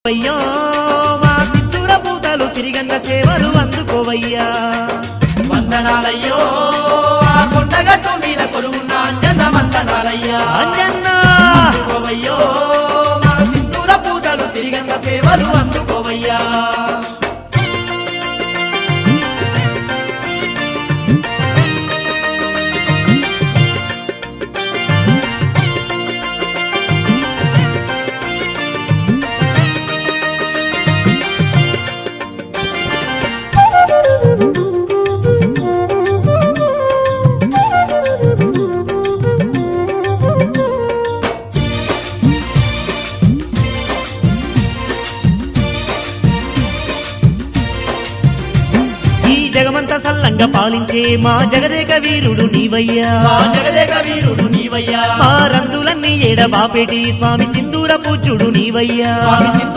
అయ్యో మా సింధూర పూతలు సిరిగంగ సేవలు అందుకోవయ్యా. వందనాలయ్యో ఆ కొండగట్టు మీద కొలువున్న అంజన్న వందనాలయ్యా. అంజన్నా అందుకోవయ్యో మా సింధూర పూతలు సిరిగంగ సేవలు అందుకోవయ్యా. జగమంత సల్లంగా పాలించే మా జగదేక వీరుడు నీవయ్యా. మా జగదేక వీరుడు నీవయ్యా. మా రందులన్నీ ఏడబాపేటి స్వామి సింధూర పూజ్యుడు నీవయ్యా. స్వామి